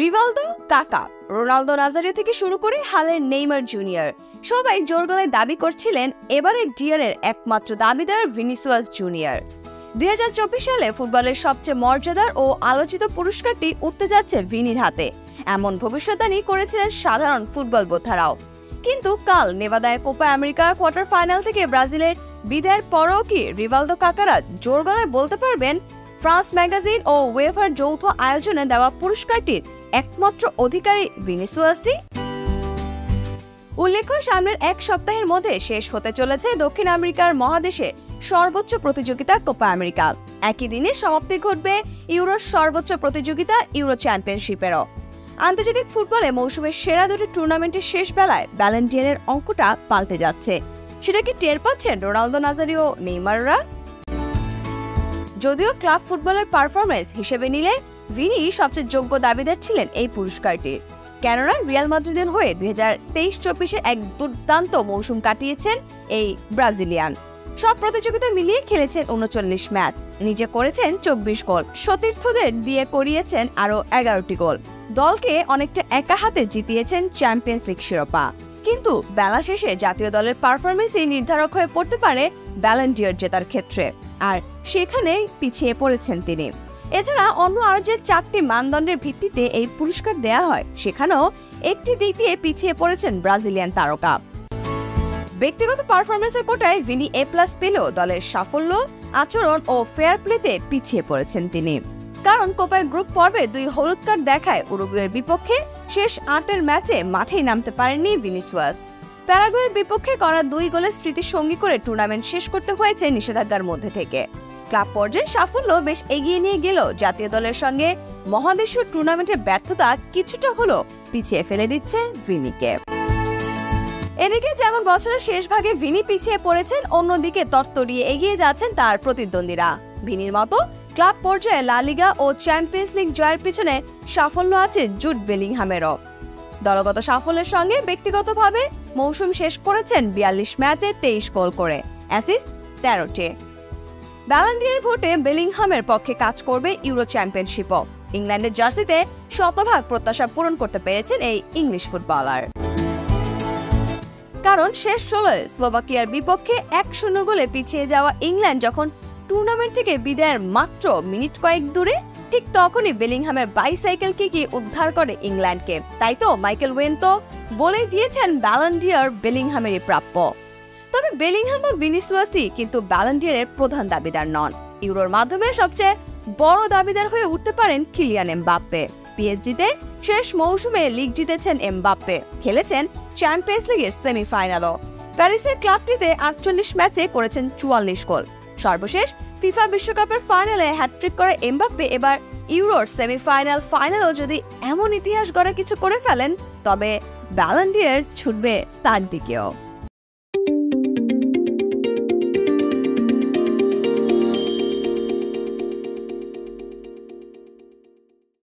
Rivaldo, কাকা, Ronaldo Nazario থেকে শুরু করে হালের নেইমার জুনিয়র সবাই জোর গলায় দাবি করছিলেন এবারের ডিয়ারের একমাত্র দাবিদার ভিনিসিয়াস জুনিয়র। 2024 সালে ফুটবলের সবচেয়ে মর্যাদার ও আলোচিত পুরস্কারটি উঠতে যাচ্ছে ভিনির হাতে, এমন ভবিষ্যদ্বাণী করেছিলেন সাধারণ ফুটবল বোদ্ধারাও। কিন্তু কাল নেভাদায় কোপা আমেরিকার কোয়ার্টার ফাইনাল থেকে ব্রাজিলের বিদায়ের পরও কি রিভালদো কাকারা জোর গলায় বলতে পারবেন ফ্রান্স ম্যাগাজিন ও ওয়েফার যৌথ আয়োজনে দেওয়া পুরস্কারটির একমাত্র অধিকারী ভিনিসিয়াসই? উল্লেখ্য, সামনের এক সপ্তাহের মধ্যে শেষ হতে চলেছে দক্ষিণ আমেরিকার মহাদেশে সর্বোচ্চ প্রতিযোগিতা কোপা আমেরিকা। একই দিনে সমাপ্তি ঘটবে ইউরোর সর্বোচ্চ প্রতিযোগিতা ইউরো চ্যাম্পিয়নশিপেরও। আন্তর্জাতিক ফুটবলে মৌসুমের সেরা দুটি টুর্নামেন্টের শেষ বেলায় ব্যালন ডি'অরের অঙ্কটা পাল্টে যাচ্ছে। সেটা কি টের পাচ্ছেন রোনালদো নাজারিও নেইমাররা? যদিও ক্লাব ফুটবলের পারফরমেন্স হিসেবে নিলে ভিনি সবচেয়ে যোগ্য দাবিদার ছিলেন এই পুরস্কারটির। কেননা রিয়াল মাদ্রিদের হয়ে 2023-24 এক দুর্দান্ত মৌসুম কাটিয়েছেন এই ব্রাজিলিয়ান। সব প্রতিযোগিতা মিলিয়ে খেলেছেন 39 ম্যাচ, নিজে করেছেন 24 গোল, সতীর্থদের দিয়ে করিয়েছেন আরও 11টি গোল। দলকে অনেকটা একা হাতে জিতিয়েছেন চ্যাম্পিয়ন্স লিগ শিরোপা। কিন্তু বেলা শেষে জাতীয় দলের পারফরমেন্সই নির্ধারক হয়ে পড়তে পারে ব্যালন ডি'অর জেতার ক্ষেত্রে, আর সেখানেই পিছিয়ে পড়েছেন তিনি। এছাড়া অন্য আরো যে 4টি মানদণ্ডের ভিত্তিতে এই পুরস্কার দেয়া হয়, সেখানেও একটি দিক দিয়ে পিছিয়ে পড়েছেন ব্রাজিলিয়ান তারকা। ব্যক্তিগত পারফরমেন্সের কোটায় ভিনি A+ পেলেও দলের সাফল্য, আচরণ ও ফেয়ার প্লেতে পিছিয়ে পড়েছেন তিনি। কারণ কোপায় গ্রুপ পর্বে 2 হলুদ কার্ড দেখায় উরুগুয়ের বিপক্ষে শেষ 8 ম্যাচে মাঠেই নামতে পারেননি ভিনিসিয়াস। প্যারাগুয়ের বিপক্ষে করা 2 গোলের স্মৃতি সঙ্গী করে টুর্নামেন্ট শেষ করতে হয়েছে নিষেধাজ্ঞার মধ্যে থেকে। ক্লাব পর্যায়ে সাফল্য বেশ এগিয়ে নিয়ে গেলেও জাতীয় দলের সঙ্গে মহাদেশীয় টুর্নামেন্টের ব্যর্থতা কিছুটা হলো পিছিয়ে ফেলে দিচ্ছে ভিনিকে। এদিকে যেমন বছরের শেষ ভাগে ভিনি পিছিয়ে পড়েছেন, অন্যদিকে তরতরিয়ে এগিয়ে যাচ্ছেন তার প্রতিদ্বন্দ্বীরা। ভিনির মতো ক্লাব পর্যায়ে লা লিগা ও চ্যাম্পিয়ন্স লিগ জয়ের পিছনে সাফল্য আছে জুড বেলিংহামেরও। দলগত সাফল্যের সঙ্গে ব্যক্তিগতভাবে মৌসুম শেষ করেছেন 42 ম্যাচে 23 গোল করে, অ্যাসিস্ট 13টি। ব্যালন ডি'অর ভোটে বেলিংহামের পক্ষে কাজ করবে ইউরো চ্যাম্পিয়নশিপও। ইংল্যান্ডের জার্সিতে শতভাগ প্রত্যাশা পূরণ করতে পেরেছেন এই ইংলিশ ফুটবলার। কারণ শেষ 16-এ স্লোভাকিয়ার বিপক্ষে 1-0 গোলে পিছিয়ে যাওয়া ইংল্যান্ড যখন টুর্নামেন্ট থেকে বিদায়ের মাত্র মিনিট কয়েক দূরে, ঠিক তখনই বেলিংহামের বাইসাইকেলকে গিয়ে উদ্ধার করে ইংল্যান্ডকে। তাই তো মাইকেল ওয়েন তো বলেই দিয়েছেন ব্যালন ডি'অর বেলিংহামেরই প্রাপ্য। তবে বেলিংহাম বা ভিনিসিয়াসই কিন্তু ব্যালন ডি'অরের প্রধান দাবিদার নন। ইউরোর মাধ্যমে সবচেয়ে বড় দাবিদার হয়ে উঠতে পারেন কিলিয়ান এমবাপ্পে। পিএসজিতে শেষ মৌসুমে লিগ জিতেছেন এমবাপ্পে, খেলেছেন চ্যাম্পিয়ন্স লিগের সেমিফাইনালও। প্যারিসের ক্লাবটিতে 48 ম্যাচে করেছেন 44 গোল। সর্বশেষ ফিফা বিশ্বকাপের ফাইনালে হ্যাটট্রিক করা এমবাপ্পে এবার ইউরোর সেমিফাইনাল, ফাইনালও যদি এমন ইতিহাস গড়ার কিছু করে ফেলেন, তবে ব্যালন ডি'অর ছুটবে তার দিকেও।